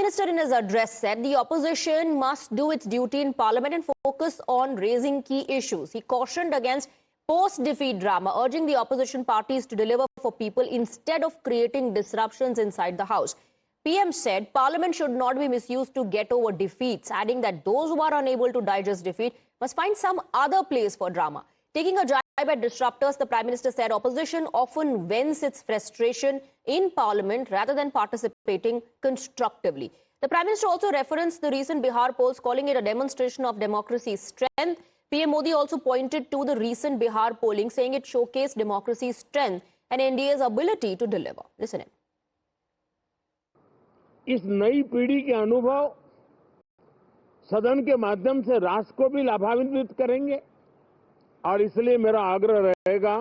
Minister in his address said the opposition must do its duty in Parliament and focus on raising key issues. He cautioned against post-defeat drama, urging the opposition parties to deliver for people instead of creating disruptions inside the House. PM said Parliament should not be misused to get over defeats, adding that those who are unable to digest defeat must find some other place for drama. Taking a jibe at disruptors, the Prime Minister said opposition often vents its frustration in Parliament rather than participating constructively. The Prime Minister also referenced the recent Bihar polls, calling it a demonstration of democracy's strength. PM Modi also pointed to the recent Bihar polling, saying it showcased democracy's strength and NDA's ability to deliver. Listen in. इस नई पीढ़ी के अनुभव सदन के माध्यम से राष्ट्र को भी लाभान्वित करेंगे और इसलिए मेरा आग्रह रहेगा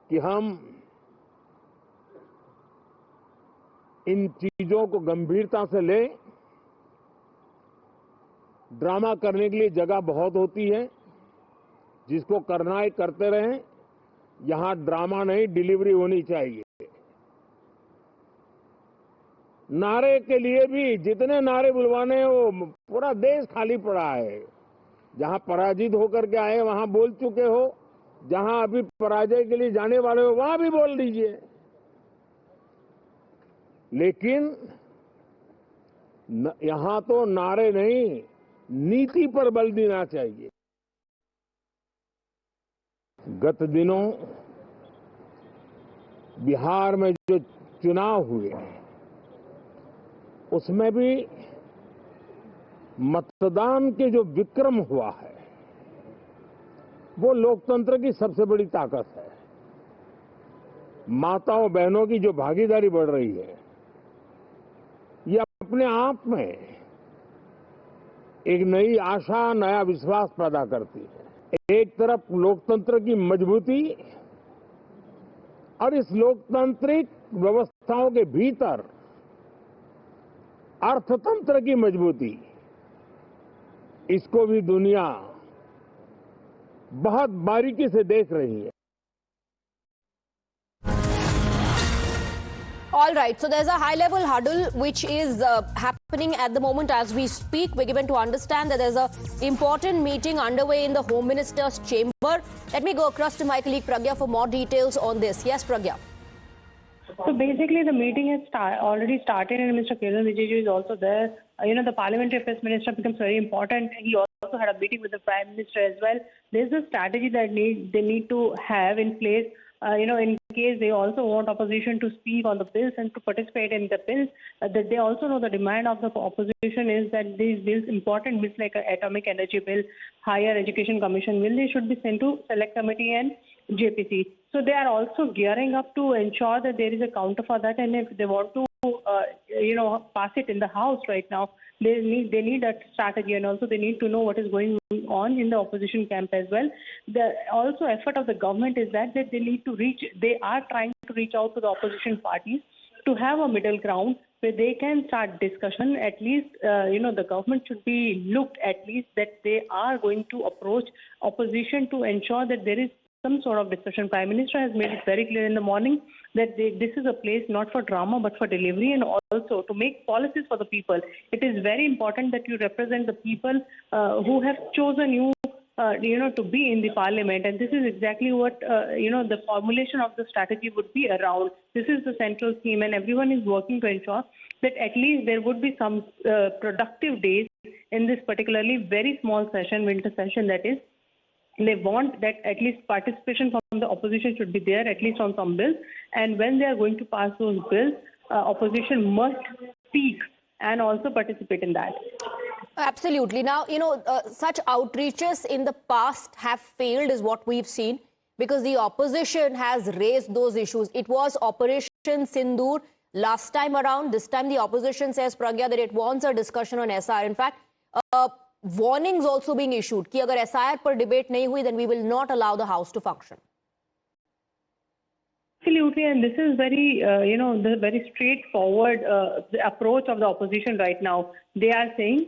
कि हम इन चीजों को गंभीरता से लें। ड्रामा करने के लिए जगह बहुत होती है, जिसको करना है करते रहें। यहां ड्रामा नहीं, डिलीवरी होनी चाहिए। नारे के लिए भी जितने नारे बुलवाने हैं वो पूरा देश खाली पड़ा है। जहां पराजित होकर के आए वहां बोल चुके हो, जहां अभी पराजय के लिए जाने वाले हो वहां भी बोल दीजिए, लेकिन यहां तो नारे नहीं, नीति पर बल देना चाहिए। गत दिनों बिहार में जो चुनाव हुए उसमें भी मतदान के जो विक्रम हुआ है वो लोकतंत्र की सबसे बड़ी ताकत है। माताओं बहनों की जो भागीदारी बढ़ रही है ये अपने आप में एक नई आशा, नया विश्वास पैदा करती है। एक तरफ लोकतंत्र की मजबूती और इस लोकतांत्रिक व्यवस्थाओं के भीतर अर्थतंत्र की मजबूती, इसको भी दुनिया बहुत बारीकी से देख रही है। All right, so there's a high-level huddle which is happening at the moment as we speak. We're given to understand that there's an important meeting underway in the Home Minister's chamber. Let me go across to my colleague Pragya for more details on this. Yes, Pragya. So basically, the meeting has already started, and Mr. Kiran Rijiju is also there. The Parliamentary Affairs Minister becomes very important. He also had a meeting with the Prime Minister as well. There's a strategy that they need to have in place. In case they also want opposition to speak on the bills and to participate in the bills, that they also know the demand of the opposition is that these bills, important bills like Atomic Energy Bill, Higher Education Commission Bill, they should be sent to Select Committee and JPC. So they are also gearing up to ensure that there is a counter for that, and if they want to, pass it in the House right now, they need that strategy, and also they need to know what is going on in the opposition camp as well. The also effort of the government is that they are trying to reach out to the opposition parties to have a middle ground where they can start discussion. At least, the government should be looked at least that they are going to approach opposition to ensure that there is some sort of discussion. Prime Minister has made it very clear in the morning that this is a place not for drama but for delivery and also to make policies for the people. It is very important that you represent the people who have chosen you, to be in the Parliament, and this is exactly what the formulation of the strategy would be around. This is the central theme, and everyone is working to ensure that at least there would be some productive days in this particularly very small session, winter session that is. They want that at least participation from the opposition should be there, at least on some bills. And when they are going to pass those bills, opposition must speak and also participate in that. Absolutely. Now, such outreaches in the past have failed is what we've seen because the opposition has raised those issues. It was Operation Sindoor last time around. This time the opposition says, Pragya, that it wants a discussion on SIR. In fact, warnings also being issued कि अगर SIR पर debate नहीं हुई, then we will not allow the House to function. Absolutely, and this is very, the very straightforward the approach of the opposition right now. They are saying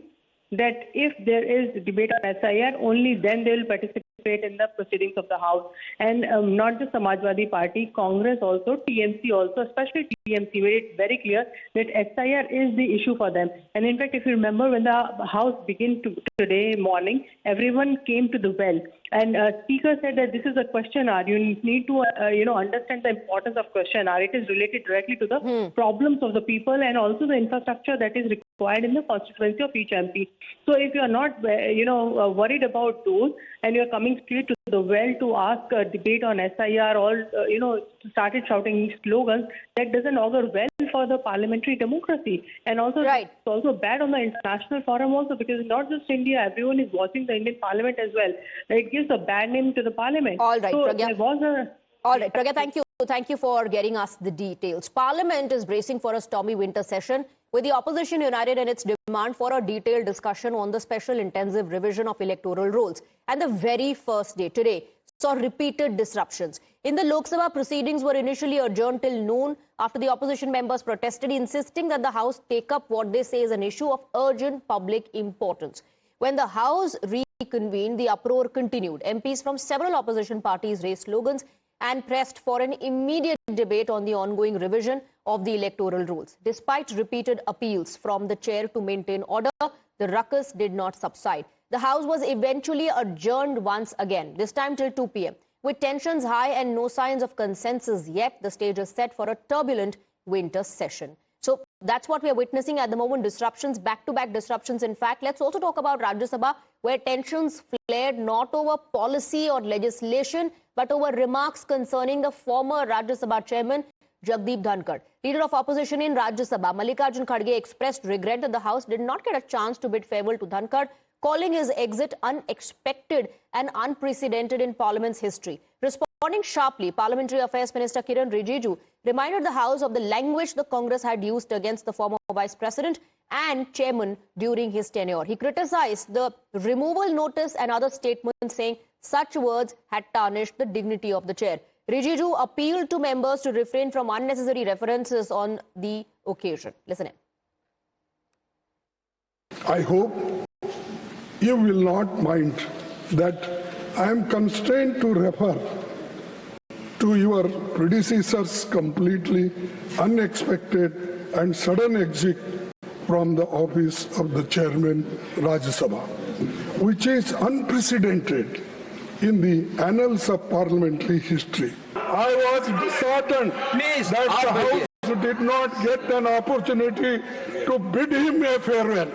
that if there is debate on SIR, only then they will participate participate in the proceedings of the House. And not just Samajwadi Party, Congress also, TMC also, especially TMC made it very clear that SIR is the issue for them. And in fact, if you remember, when the House began today morning, everyone came to the well. And Speaker said that this is a question hour. You need to, understand the importance of question hour. It is related directly to the problems of the people and also the infrastructure that is required in the constituency of each MP. So if you are not, worried about those and you are coming straight to the well to ask a debate on SIR or, started shouting slogans, that doesn't augur well for the parliamentary democracy. And also, It's also bad on the international forum also, because not just India, everyone is watching the Indian Parliament as well. It gives a bad name to the Parliament. All right, so Pragya. All right, Pragya, thank you. Thank you for getting us the details. Parliament is bracing for a stormy winter session, with the opposition united in its demand for a detailed discussion on the special intensive revision of electoral rolls. And the very first day, today, saw repeated disruptions. In the Lok Sabha, proceedings were initially adjourned till noon after the opposition members protested, insisting that the House take up what they say is an issue of urgent public importance. When the House reconvened, the uproar continued. MPs from several opposition parties raised slogans and pressed for an immediate debate on the ongoing revision of the electoral rules. Despite repeated appeals from the chair to maintain order, the ruckus did not subside. The House was eventually adjourned once again, this time till 2 p.m. With tensions high and no signs of consensus yet, the stage is set for a turbulent winter session. So that's what we are witnessing at the moment, disruptions, back-to-back disruptions. In fact, let's also talk about Rajya Sabha, where tensions flared not over policy or legislation, but over remarks concerning the former Rajya Sabha chairman, Jagdeep Dhankad. Leader of opposition in Rajya Sabha, Mallikarjun Kharge, expressed regret that the House did not get a chance to bid farewell to Dhankad, calling his exit unexpected and unprecedented in Parliament's history. Responding sharply, Parliamentary Affairs Minister Kiran Rijiju reminded the House of the language the Congress had used against the former Vice President and Chairman during his tenure. He criticized the removal notice and other statements, saying such words had tarnished the dignity of the chair. Rijiju appealed to members to refrain from unnecessary references on the occasion. Listen in. I hope you will not mind that I am constrained to refer to your predecessor's completely unexpected and sudden exit from the office of the chairman Rajya Sabha, which is unprecedented in the annals of parliamentary history. I was disheartened that the House did not get an opportunity to bid him a farewell.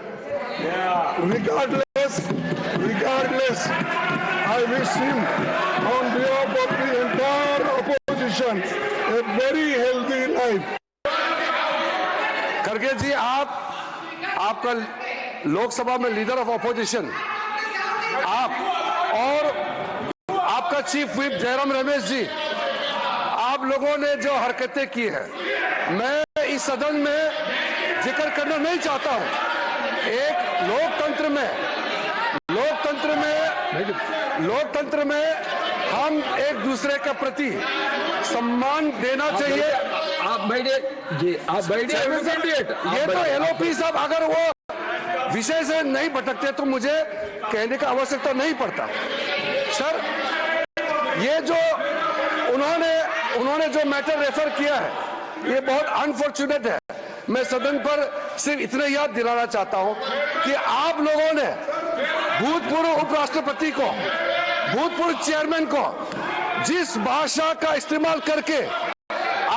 Regardless, I wish him, on behalf of the entire opposition, a very healthy life. खड़गे जी, आपका लोकसभा में leader of opposition, आप और आपका chief whip Jairam Ramesh ji, आप लोगों ने जो हरकतें की हैं, मैं इस सदन में जिक्र करना नहीं चाहता हूं। एक लोकतंत्र में हम एक दूसरे के प्रति सम्मान देना चाहिए। आप बैठिए जी, आप बैठिए। ये तो एलओपी साहब अगर वो विषय से नहीं भटकते तो मुझे कहने का आवश्यकता नहीं पड़ता। सर, ये जो उन्होंने जो मैटर रेफर किया है, ये बहुत अनफॉर्चुनेट है। मैं सदन पर सिर्फ इतना याद दिलाना चाहता हूं कि आप लोगों ने भूतपूर्व उपराष्ट्रपति को, भूतपूर्व चेयरमैन को जिस भाषा का इस्तेमाल करके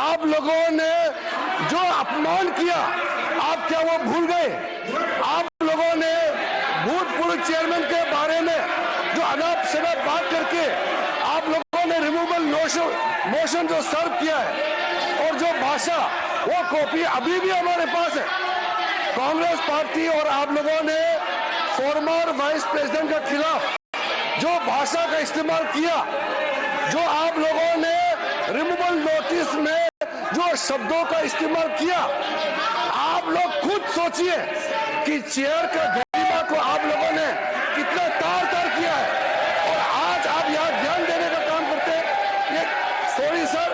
आप लोगों ने जो अपमान किया, आप क्या वो भूल गए? आप लोगों ने भूतपूर्व चेयरमैन के बारे में जो अनाप शनाप बात करके आप लोगों ने रिमूवल मोशन जो सर्व किया है, और जो भाषा, वो कॉपी अभी भी हमारे पास है। कांग्रेस पार्टी और आप लोगों ने फॉर्मर वाइस प्रेसिडेंट के खिलाफ जो भाषा का इस्तेमाल किया, जो आप लोगों ने रिमूवल नोटिस में जो शब्दों का इस्तेमाल किया, आप लोग खुद सोचिए कि चेयर का गरिमा को आप लोगों ने कितना तार-तार किया है, और आज आप यहाँ ध्यान देने का काम करते हैं। ये sorry sir.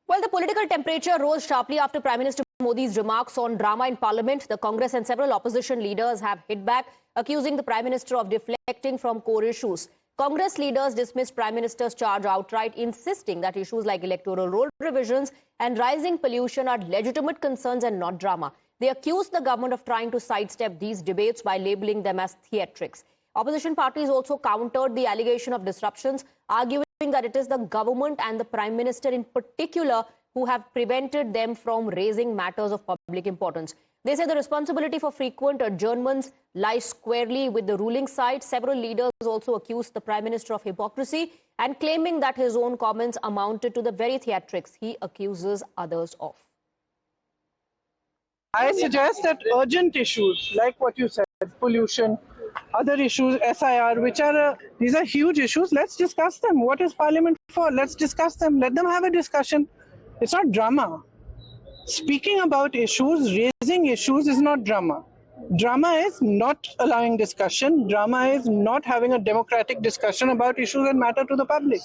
Well, the political temperature rose sharply after Prime Minister Modi's remarks on drama in Parliament, the Congress and several opposition leaders have hit back, accusing the Prime Minister of deflecting from core issues. Congress leaders dismissed Prime Minister's charge outright, insisting that issues like electoral roll revisions and rising pollution are legitimate concerns and not drama. They accused the government of trying to sidestep these debates by labeling them as theatrics. Opposition parties also countered the allegation of disruptions, arguing that it is the government and the Prime Minister in particular who have prevented them from raising matters of public importance. They say the responsibility for frequent adjournments lies squarely with the ruling side. Several leaders also accused the Prime Minister of hypocrisy and claiming that his own comments amounted to the very theatrics he accuses others of. I suggest that urgent issues like what you said, pollution, other issues, SIR, these are huge issues. Let's discuss them. What is Parliament for? Let's discuss them. Let them have a discussion. It's not drama. Speaking about issues, raising issues is not drama. Drama is not allowing discussion. Drama is not having a democratic discussion about issues that matter to the public.